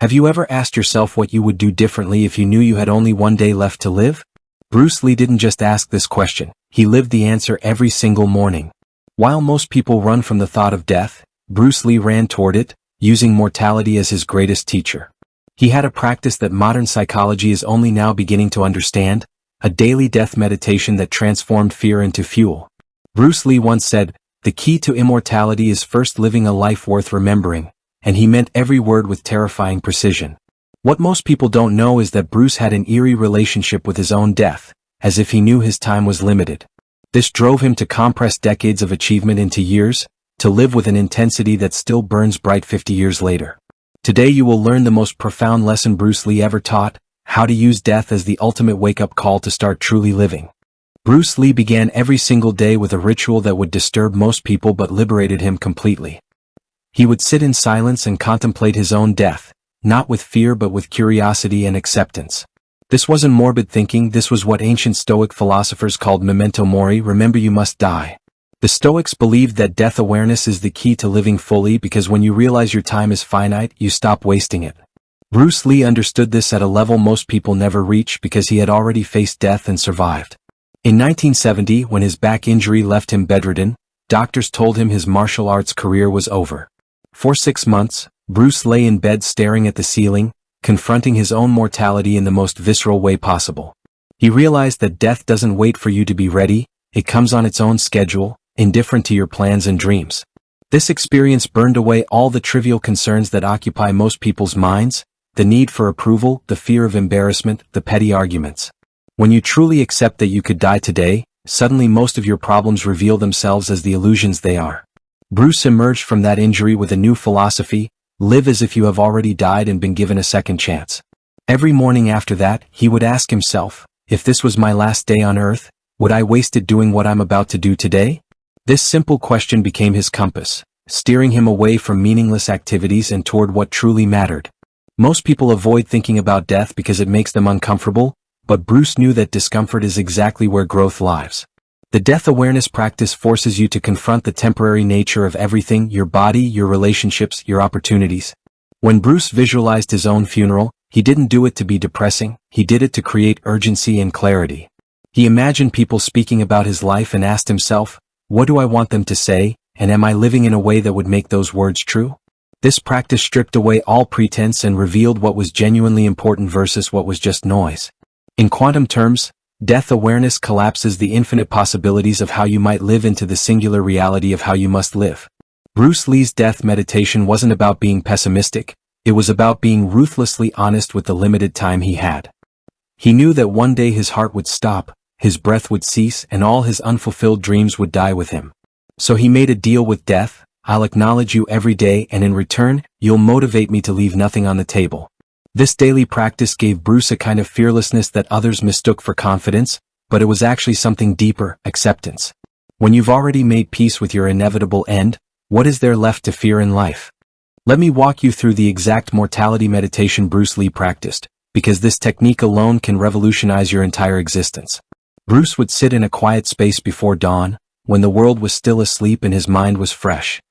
Have you ever asked yourself what you would do differently if you knew you had only one day left to live? Bruce Lee didn't just ask this question, he lived the answer every single morning. While most people run from the thought of death, Bruce Lee ran toward it, using mortality as his greatest teacher. He had a practice that modern psychology is only now beginning to understand, a daily death meditation that transformed fear into fuel. Bruce Lee once said, "The key to immortality is first living a life worth remembering," and he meant every word with terrifying precision. What most people don't know is that Bruce had an eerie relationship with his own death, as if he knew his time was limited. This drove him to compress decades of achievement into years, to live with an intensity that still burns bright 50 years later. Today you will learn the most profound lesson Bruce Lee ever taught, how to use death as the ultimate wake-up call to start truly living. Bruce Lee began every single day with a ritual that would disturb most people but liberated him completely. He would sit in silence and contemplate his own death, not with fear but with curiosity and acceptance. This wasn't morbid thinking, this was what ancient Stoic philosophers called memento mori, remember you must die. The Stoics believed that death awareness is the key to living fully because when you realize your time is finite, you stop wasting it. Bruce Lee understood this at a level most people never reach because he had already faced death and survived. In 1970, when his back injury left him bedridden, doctors told him his martial arts career was over. For 6 months, Bruce lay in bed staring at the ceiling, confronting his own mortality in the most visceral way possible. He realized that death doesn't wait for you to be ready, it comes on its own schedule, indifferent to your plans and dreams. This experience burned away all the trivial concerns that occupy most people's minds, the need for approval, the fear of embarrassment, the petty arguments. When you truly accept that you could die today, suddenly most of your problems reveal themselves as the illusions they are. Bruce emerged from that injury with a new philosophy, live as if you have already died and been given a second chance. Every morning after that, he would ask himself, if this was my last day on earth, would I waste it doing what I'm about to do today? This simple question became his compass, steering him away from meaningless activities and toward what truly mattered. Most people avoid thinking about death because it makes them uncomfortable, but Bruce knew that discomfort is exactly where growth lies. The death awareness practice forces you to confront the temporary nature of everything, your body, your relationships, your opportunities. When Bruce visualized his own funeral, he didn't do it to be depressing, he did it to create urgency and clarity. He imagined people speaking about his life and asked himself, what do I want them to say, and am I living in a way that would make those words true? This practice stripped away all pretense and revealed what was genuinely important versus what was just noise. In quantum terms, death awareness collapses the infinite possibilities of how you might live into the singular reality of how you must live. Bruce Lee's death meditation wasn't about being pessimistic, it was about being ruthlessly honest with the limited time he had. He knew that one day his heart would stop, his breath would cease, and all his unfulfilled dreams would die with him. So he made a deal with death, I'll acknowledge you every day and in return, you'll motivate me to leave nothing on the table. This daily practice gave Bruce a kind of fearlessness that others mistook for confidence, but it was actually something deeper, acceptance. When you've already made peace with your inevitable end, what is there left to fear in life? Let me walk you through the exact mortality meditation Bruce Lee practiced, because this technique alone can revolutionize your entire existence. Bruce would sit in a quiet space before dawn, when the world was still asleep and his mind was fresh.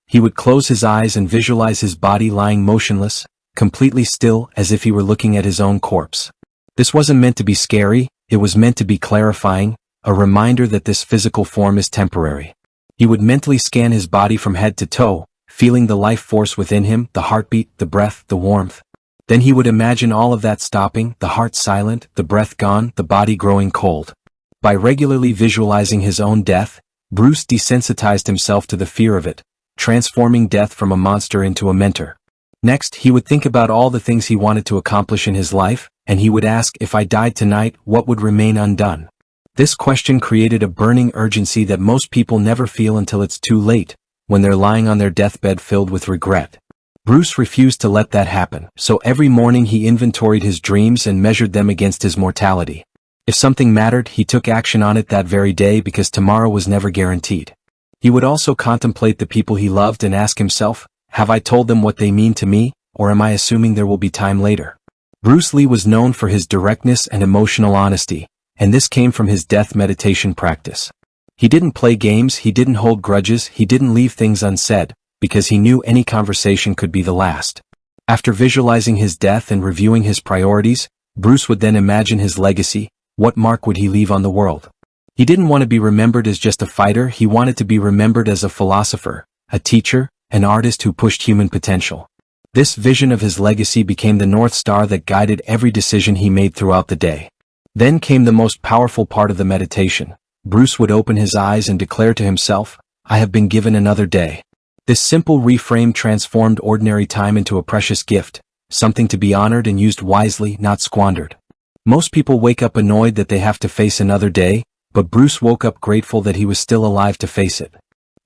He would close his eyes and visualize his body lying motionless, completely still, as if he were looking at his own corpse. This wasn't meant to be scary, it was meant to be clarifying, a reminder that this physical form is temporary. He would mentally scan his body from head to toe, feeling the life force within him, the heartbeat, the breath, the warmth. Then he would imagine all of that stopping, the heart silent, the breath gone, the body growing cold. By regularly visualizing his own death, Bruce desensitized himself to the fear of it, transforming death from a monster into a mentor. Next, he would think about all the things he wanted to accomplish in his life, and he would ask, if I died tonight, what would remain undone? This question created a burning urgency that most people never feel until it's too late, when they're lying on their deathbed filled with regret. Bruce refused to let that happen, so every morning he inventoried his dreams and measured them against his mortality. If something mattered, he took action on it that very day because tomorrow was never guaranteed. He would also contemplate the people he loved and ask himself, have I told them what they mean to me, or am I assuming there will be time later? Bruce Lee was known for his directness and emotional honesty, and this came from his death meditation practice. He didn't play games, he didn't hold grudges, he didn't leave things unsaid, because he knew any conversation could be the last. After visualizing his death and reviewing his priorities, Bruce would then imagine his legacy. What mark would he leave on the world? He didn't want to be remembered as just a fighter, he wanted to be remembered as a philosopher, a teacher, an artist who pushed human potential. This vision of his legacy became the North Star that guided every decision he made throughout the day. Then came the most powerful part of the meditation. Bruce would open his eyes and declare to himself, "I have been given another day." This simple reframe transformed ordinary time into a precious gift, something to be honored and used wisely, not squandered. Most people wake up annoyed that they have to face another day, but Bruce woke up grateful that he was still alive to face it.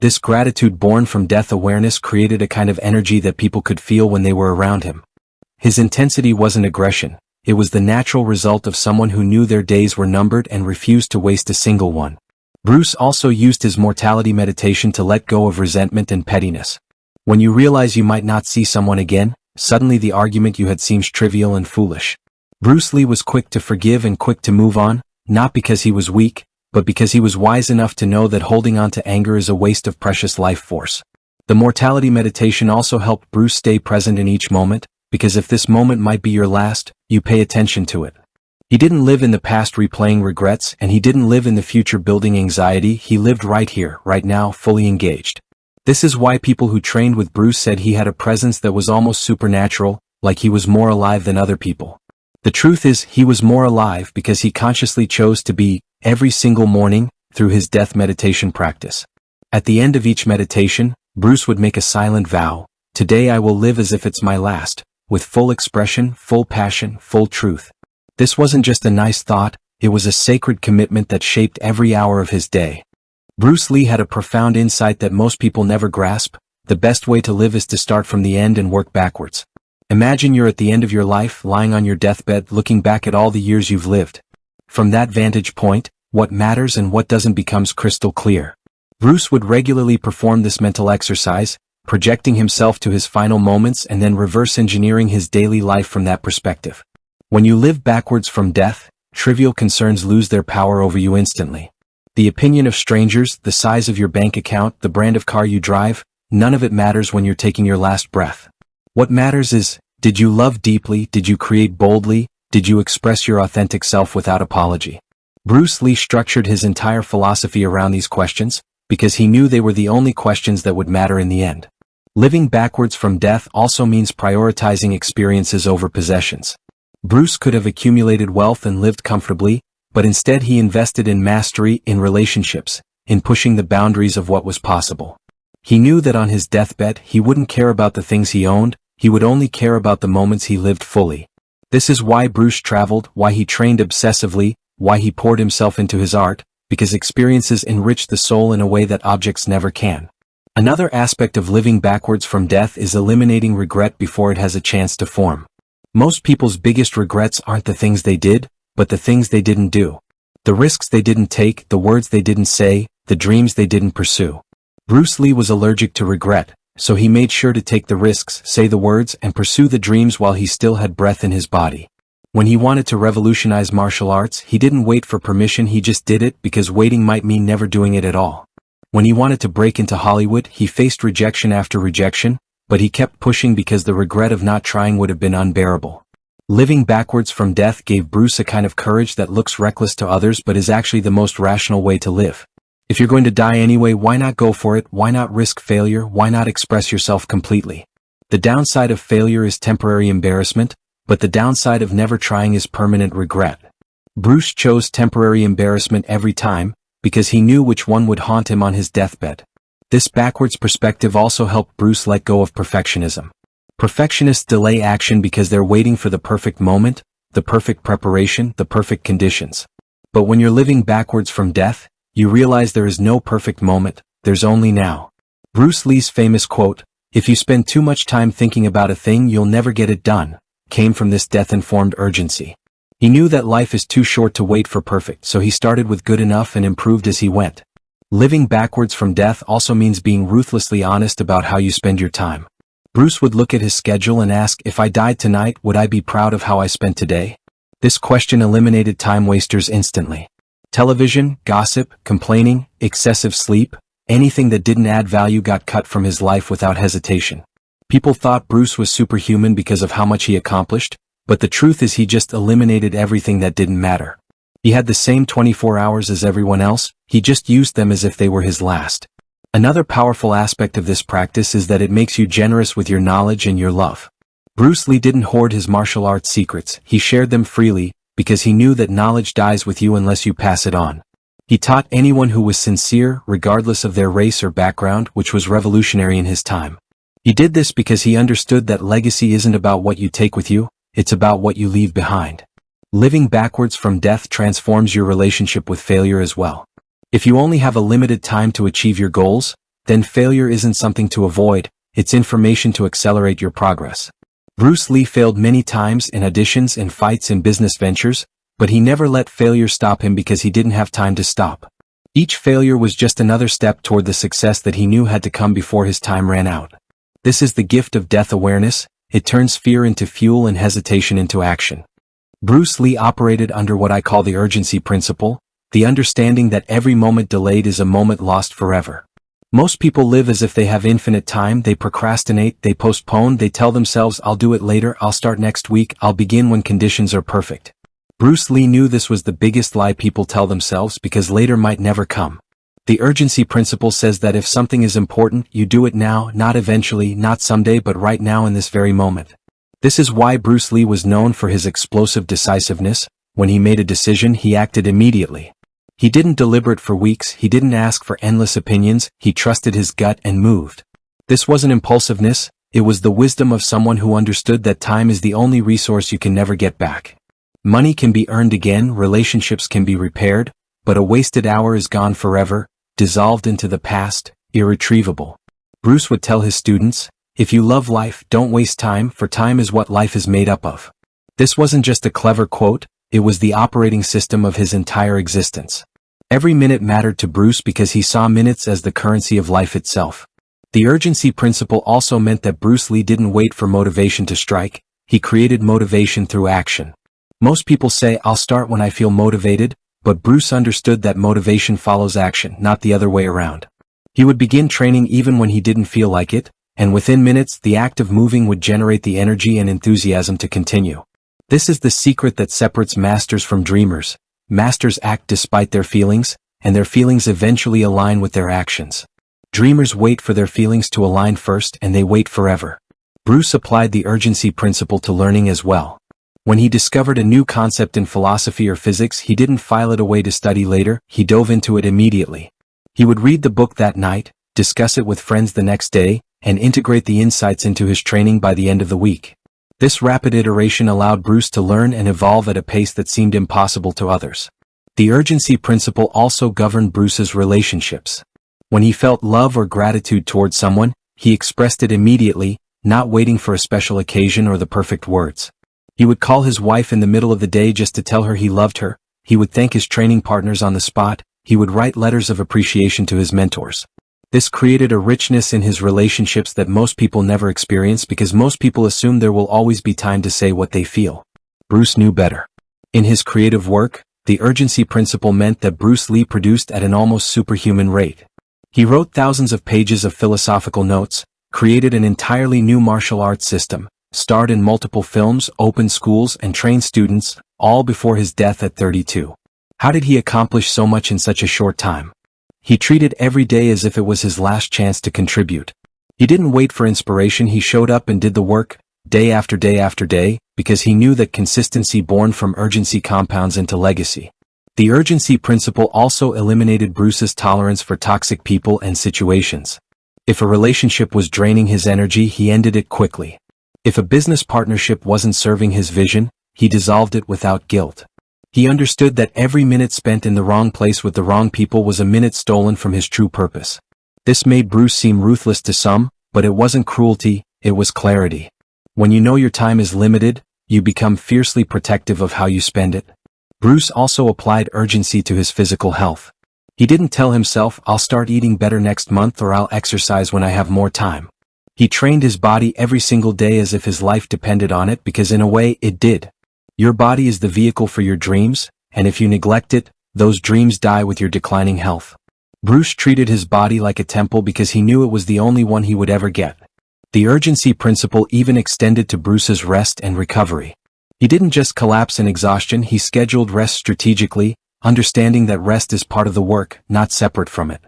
This gratitude born from death awareness created a kind of energy that people could feel when they were around him. His intensity wasn't aggression, it was the natural result of someone who knew their days were numbered and refused to waste a single one. Bruce also used his mortality meditation to let go of resentment and pettiness. When you realize you might not see someone again, suddenly the argument you had seems trivial and foolish. Bruce Lee was quick to forgive and quick to move on, not because he was weak, but because he was wise enough to know that holding on to anger is a waste of precious life force. The mortality meditation also helped Bruce stay present in each moment, because if this moment might be your last, you pay attention to it. He didn't live in the past replaying regrets, and he didn't live in the future building anxiety, he lived right here, right now, fully engaged. This is why people who trained with Bruce said he had a presence that was almost supernatural, like he was more alive than other people. The truth is, he was more alive because he consciously chose to be, every single morning, through his death meditation practice. At the end of each meditation, Bruce would make a silent vow, "Today I will live as if it's my last, with full expression, full passion, full truth." This wasn't just a nice thought, it was a sacred commitment that shaped every hour of his day. Bruce Lee had a profound insight that most people never grasp: the best way to live is to start from the end and work backwards. Imagine you're at the end of your life, lying on your deathbed, looking back at all the years you've lived. From that vantage point, what matters and what doesn't becomes crystal clear. Bruce would regularly perform this mental exercise, projecting himself to his final moments and then reverse engineering his daily life from that perspective. When you live backwards from death, trivial concerns lose their power over you instantly. The opinion of strangers, the size of your bank account, the brand of car you drive, none of it matters when you're taking your last breath. What matters is, did you love deeply, did you create boldly, did you express your authentic self without apology? Bruce Lee structured his entire philosophy around these questions, because he knew they were the only questions that would matter in the end. Living backwards from death also means prioritizing experiences over possessions. Bruce could have accumulated wealth and lived comfortably, but instead he invested in mastery, in relationships, in pushing the boundaries of what was possible. He knew that on his deathbed he wouldn't care about the things he owned, he would only care about the moments he lived fully. This is why Bruce traveled, why he trained obsessively, why he poured himself into his art, because experiences enrich the soul in a way that objects never can. Another aspect of living backwards from death is eliminating regret before it has a chance to form. Most people's biggest regrets aren't the things they did, but the things they didn't do. The risks they didn't take, the words they didn't say, the dreams they didn't pursue. Bruce Lee was allergic to regret, so he made sure to take the risks, say the words, and pursue the dreams while he still had breath in his body. When he wanted to revolutionize martial arts, he didn't wait for permission, he just did it because waiting might mean never doing it at all. When he wanted to break into Hollywood, he faced rejection after rejection, but he kept pushing because the regret of not trying would have been unbearable. Living backwards from death gave Bruce a kind of courage that looks reckless to others but is actually the most rational way to live. If you're going to die anyway, why not go for it? Why not risk failure? Why not express yourself completely? The downside of failure is temporary embarrassment, but the downside of never trying is permanent regret. Bruce chose temporary embarrassment every time, because he knew which one would haunt him on his deathbed. This backwards perspective also helped Bruce let go of perfectionism. Perfectionists delay action because they're waiting for the perfect moment, the perfect preparation, the perfect conditions. But when you're living backwards from death, you realize there is no perfect moment, there's only now. Bruce Lee's famous quote, "If you spend too much time thinking about a thing, you'll never get it done," came from this death-informed urgency. He knew that life is too short to wait for perfect, so he started with good enough and improved as he went. Living backwards from death also means being ruthlessly honest about how you spend your time. Bruce would look at his schedule and ask, if I died tonight, would I be proud of how I spent today? This question eliminated time wasters instantly. Television, gossip, complaining, excessive sleep, anything that didn't add value got cut from his life without hesitation. People thought Bruce was superhuman because of how much he accomplished, but the truth is he just eliminated everything that didn't matter. He had the same 24 hours as everyone else, he just used them as if they were his last. Another powerful aspect of this practice is that it makes you generous with your knowledge and your love. Bruce Lee didn't hoard his martial arts secrets, he shared them freely, because he knew that knowledge dies with you unless you pass it on. He taught anyone who was sincere, regardless of their race or background, which was revolutionary in his time. He did this because he understood that legacy isn't about what you take with you, it's about what you leave behind. Living backwards from death transforms your relationship with failure as well. If you only have a limited time to achieve your goals, then failure isn't something to avoid, it's information to accelerate your progress. Bruce Lee failed many times in auditions and fights in business ventures, but he never let failure stop him because he didn't have time to stop. Each failure was just another step toward the success that he knew had to come before his time ran out. This is the gift of death awareness, it turns fear into fuel and hesitation into action. Bruce Lee operated under what I call the urgency principle, the understanding that every moment delayed is a moment lost forever. Most people live as if they have infinite time, they procrastinate, they postpone, they tell themselves I'll do it later, I'll start next week, I'll begin when conditions are perfect. Bruce Lee knew this was the biggest lie people tell themselves because later might never come. The urgency principle says that if something is important, you do it now, not eventually, not someday, but right now in this very moment. This is why Bruce Lee was known for his explosive decisiveness. When he made a decision, he acted immediately. He didn't deliberate for weeks, he didn't ask for endless opinions, he trusted his gut and moved. This wasn't impulsiveness, it was the wisdom of someone who understood that time is the only resource you can never get back. Money can be earned again, relationships can be repaired, but a wasted hour is gone forever, dissolved into the past, irretrievable. Bruce would tell his students, if you love life, don't waste time, for time is what life is made up of. This wasn't just a clever quote, it was the operating system of his entire existence. Every minute mattered to Bruce because he saw minutes as the currency of life itself. The urgency principle also meant that Bruce Lee didn't wait for motivation to strike, he created motivation through action. Most people say I'll start when I feel motivated, but Bruce understood that motivation follows action, not the other way around. He would begin training even when he didn't feel like it, and within minutes the act of moving would generate the energy and enthusiasm to continue. This is the secret that separates masters from dreamers. Masters act despite their feelings, and their feelings eventually align with their actions. Dreamers wait for their feelings to align first and they wait forever. Bruce applied the urgency principle to learning as well. When he discovered a new concept in philosophy or physics, he didn't file it away to study later, he dove into it immediately. He would read the book that night, discuss it with friends the next day, and integrate the insights into his training by the end of the week. This rapid iteration allowed Bruce to learn and evolve at a pace that seemed impossible to others. The urgency principle also governed Bruce's relationships. When he felt love or gratitude towards someone, he expressed it immediately, not waiting for a special occasion or the perfect words. He would call his wife in the middle of the day just to tell her he loved her, he would thank his training partners on the spot, he would write letters of appreciation to his mentors. This created a richness in his relationships that most people never experience because most people assume there will always be time to say what they feel. Bruce knew better. In his creative work, the urgency principle meant that Bruce Lee produced at an almost superhuman rate. He wrote thousands of pages of philosophical notes, created an entirely new martial arts system, starred in multiple films, opened schools, and trained students, all before his death at 32. How did he accomplish so much in such a short time? He treated every day as if it was his last chance to contribute. He didn't wait for inspiration, he showed up and did the work, day after day after day, because he knew that consistency born from urgency compounds into legacy. The urgency principle also eliminated Bruce's tolerance for toxic people and situations. If a relationship was draining his energy, he ended it quickly. If a business partnership wasn't serving his vision, he dissolved it without guilt. He understood that every minute spent in the wrong place with the wrong people was a minute stolen from his true purpose. This made Bruce seem ruthless to some, but it wasn't cruelty, it was clarity. When you know your time is limited, you become fiercely protective of how you spend it. Bruce also applied urgency to his physical health. He didn't tell himself, I'll start eating better next month or I'll exercise when I have more time. He trained his body every single day as if his life depended on it because in a way, it did. Your body is the vehicle for your dreams, and if you neglect it, those dreams die with your declining health. Bruce treated his body like a temple because he knew it was the only one he would ever get. The urgency principle even extended to Bruce's rest and recovery. He didn't just collapse in exhaustion, he scheduled rest strategically, understanding that rest is part of the work, not separate from it.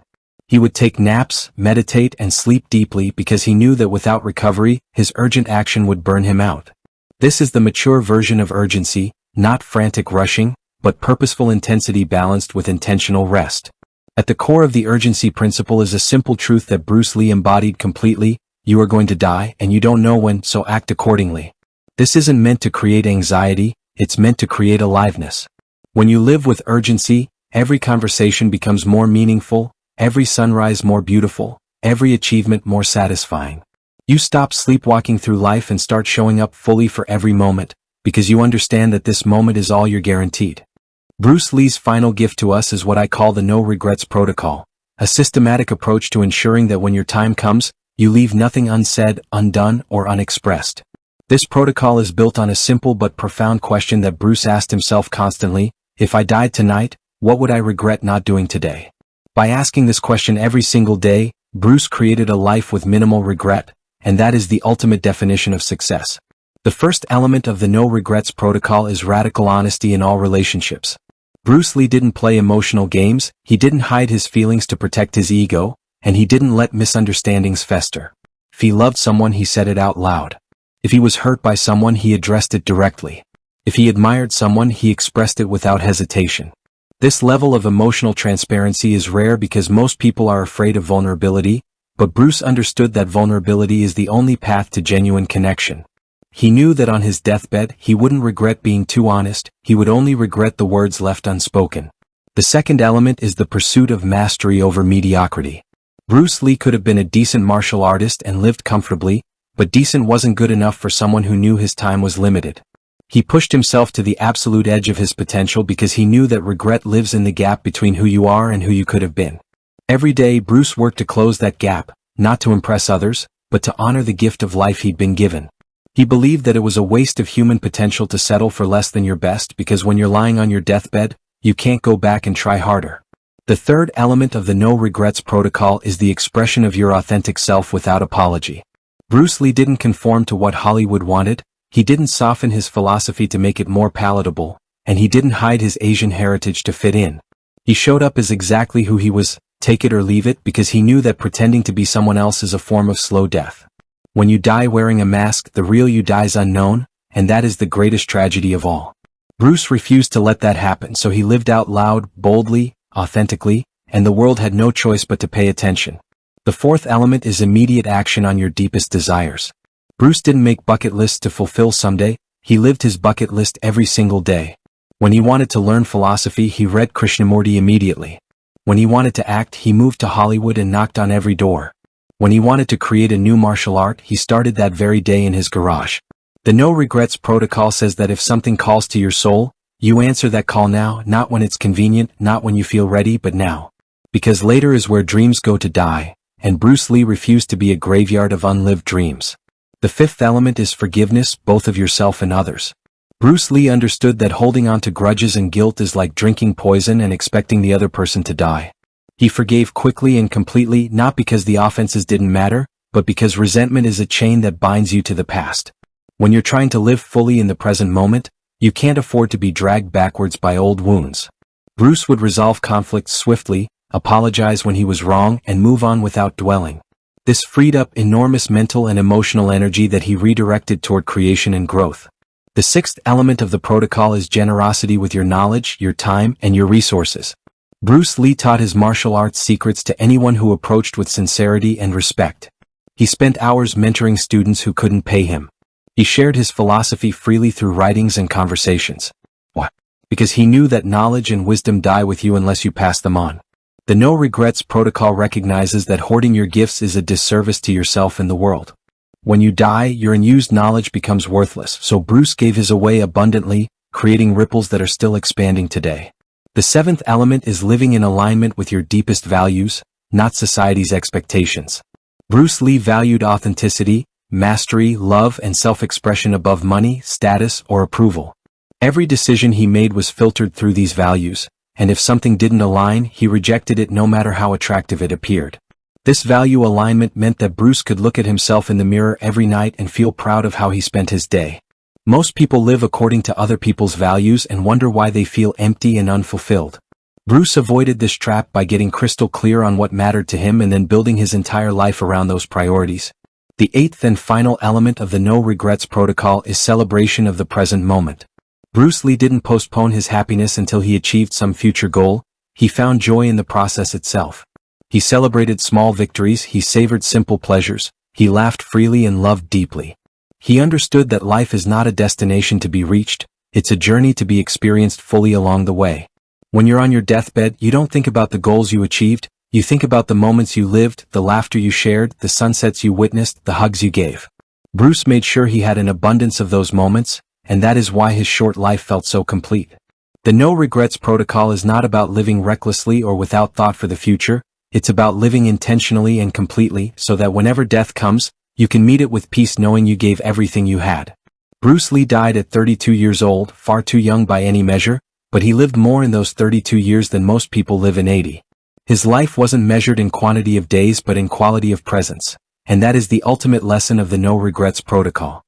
He would take naps, meditate, and sleep deeply because he knew that without recovery, his urgent action would burn him out. This is the mature version of urgency, not frantic rushing, but purposeful intensity balanced with intentional rest. At the core of the urgency principle is a simple truth that Bruce Lee embodied completely: you are going to die and you don't know when, so act accordingly. This isn't meant to create anxiety, it's meant to create aliveness. When you live with urgency, every conversation becomes more meaningful, every sunrise more beautiful, every achievement more satisfying. You stop sleepwalking through life and start showing up fully for every moment, because you understand that this moment is all you're guaranteed. Bruce Lee's final gift to us is what I call the no regrets protocol, a systematic approach to ensuring that when your time comes, you leave nothing unsaid, undone, or unexpressed. This protocol is built on a simple but profound question that Bruce asked himself constantly: if I died tonight, what would I regret not doing today? By asking this question every single day, Bruce created a life with minimal regret, and that is the ultimate definition of success. The first element of the no regrets protocol is radical honesty in all relationships. Bruce Lee didn't play emotional games, he didn't hide his feelings to protect his ego, and he didn't let misunderstandings fester. If he loved someone, he said it out loud. If he was hurt by someone, he addressed it directly. If he admired someone, he expressed it without hesitation. This level of emotional transparency is rare because most people are afraid of vulnerability, but Bruce understood that vulnerability is the only path to genuine connection. He knew that on his deathbed, he wouldn't regret being too honest, he would only regret the words left unspoken. The second element is the pursuit of mastery over mediocrity. Bruce Lee could have been a decent martial artist and lived comfortably, but decent wasn't good enough for someone who knew his time was limited. He pushed himself to the absolute edge of his potential because he knew that regret lives in the gap between who you are and who you could have been. Every day Bruce worked to close that gap, not to impress others, but to honor the gift of life he'd been given. He believed that it was a waste of human potential to settle for less than your best because when you're lying on your deathbed, you can't go back and try harder. The third element of the no regrets protocol is the expression of your authentic self without apology. Bruce Lee didn't conform to what Hollywood wanted, he didn't soften his philosophy to make it more palatable, and he didn't hide his Asian heritage to fit in. He showed up as exactly who he was, take it or leave it, because he knew that pretending to be someone else is a form of slow death. When you die wearing a mask, the real you dies unknown, and that is the greatest tragedy of all. Bruce refused to let that happen, so he lived out loud, boldly, authentically, and the world had no choice but to pay attention. The fourth element is immediate action on your deepest desires. Bruce didn't make bucket lists to fulfill someday, he lived his bucket list every single day. When he wanted to learn philosophy, he read Krishnamurti immediately. When he wanted to act, he moved to Hollywood and knocked on every door. When he wanted to create a new martial art, he started that very day in his garage. The no regrets protocol says that if something calls to your soul, you answer that call now, not when it's convenient, not when you feel ready, but now. Because later is where dreams go to die, and Bruce Lee refused to be a graveyard of unlived dreams. The fifth element is forgiveness, both of yourself and others. Bruce Lee understood that holding on to grudges and guilt is like drinking poison and expecting the other person to die. He forgave quickly and completely, not because the offenses didn't matter, but because resentment is a chain that binds you to the past. When you're trying to live fully in the present moment, you can't afford to be dragged backwards by old wounds. Bruce would resolve conflicts swiftly, apologize when he was wrong, and move on without dwelling. This freed up enormous mental and emotional energy that he redirected toward creation and growth. The sixth element of the protocol is generosity with your knowledge, your time, and your resources. Bruce Lee taught his martial arts secrets to anyone who approached with sincerity and respect. He spent hours mentoring students who couldn't pay him. He shared his philosophy freely through writings and conversations. Why? Because he knew that knowledge and wisdom die with you unless you pass them on. The no regrets protocol recognizes that hoarding your gifts is a disservice to yourself and the world. When you die, your unused knowledge becomes worthless, so Bruce gave his away abundantly, creating ripples that are still expanding today. The seventh element is living in alignment with your deepest values, not society's expectations. Bruce Lee valued authenticity, mastery, love, and self-expression above money, status, or approval. Every decision he made was filtered through these values, and if something didn't align, he rejected it no matter how attractive it appeared. This value alignment meant that Bruce could look at himself in the mirror every night and feel proud of how he spent his day. Most people live according to other people's values and wonder why they feel empty and unfulfilled. Bruce avoided this trap by getting crystal clear on what mattered to him and then building his entire life around those priorities. The eighth and final element of the no regrets protocol is celebration of the present moment. Bruce Lee didn't postpone his happiness until he achieved some future goal. He found joy in the process itself. He celebrated small victories, he savored simple pleasures, he laughed freely and loved deeply. He understood that life is not a destination to be reached, it's a journey to be experienced fully along the way. When you're on your deathbed, you don't think about the goals you achieved, you think about the moments you lived, the laughter you shared, the sunsets you witnessed, the hugs you gave. Bruce made sure he had an abundance of those moments, and that is why his short life felt so complete. The no regrets protocol is not about living recklessly or without thought for the future, it's about living intentionally and completely so that whenever death comes, you can meet it with peace knowing you gave everything you had. Bruce Lee died at 32 years old, far too young by any measure, but he lived more in those 32 years than most people live in 80. His life wasn't measured in quantity of days but in quality of presence, and that is the ultimate lesson of the no regrets protocol.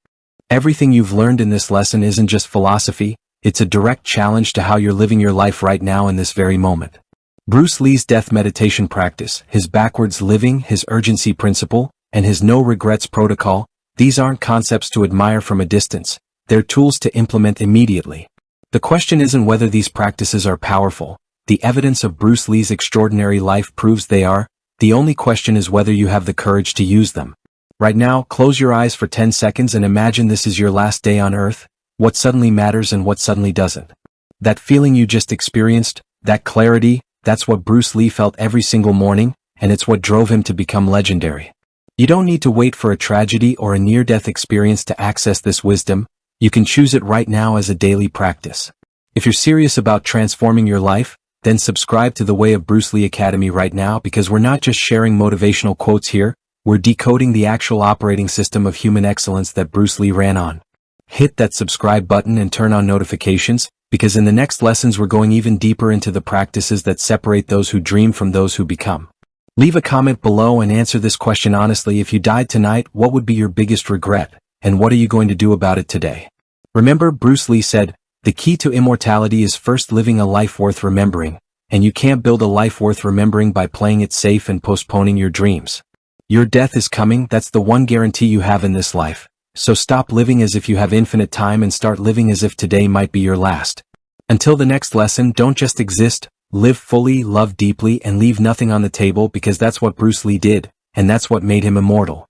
Everything you've learned in this lesson isn't just philosophy, it's a direct challenge to how you're living your life right now in this very moment. Bruce Lee's death meditation practice, his backwards living, his urgency principle, and his no regrets protocol, these aren't concepts to admire from a distance, they're tools to implement immediately. The question isn't whether these practices are powerful, the evidence of Bruce Lee's extraordinary life proves they are, the only question is whether you have the courage to use them. Right now, close your eyes for 10 seconds and imagine this is your last day on Earth, what suddenly matters and what suddenly doesn't. That feeling you just experienced, that clarity, that's what Bruce Lee felt every single morning, and it's what drove him to become legendary. You don't need to wait for a tragedy or a near-death experience to access this wisdom, you can choose it right now as a daily practice. If you're serious about transforming your life, then subscribe to the Way of Bruce Lee Academy right now because we're not just sharing motivational quotes here, we're decoding the actual operating system of human excellence that Bruce Lee ran on. Hit that subscribe button and turn on notifications, because in the next lessons we're going even deeper into the practices that separate those who dream from those who become. Leave a comment below and answer this question honestly. If you died tonight, what would be your biggest regret, and what are you going to do about it today? Remember, Bruce Lee said, the key to immortality is first living a life worth remembering, and you can't build a life worth remembering by playing it safe and postponing your dreams. Your death is coming, that's the one guarantee you have in this life. So stop living as if you have infinite time and start living as if today might be your last. Until the next lesson, don't just exist, live fully, love deeply, and leave nothing on the table because that's what Bruce Lee did, and that's what made him immortal.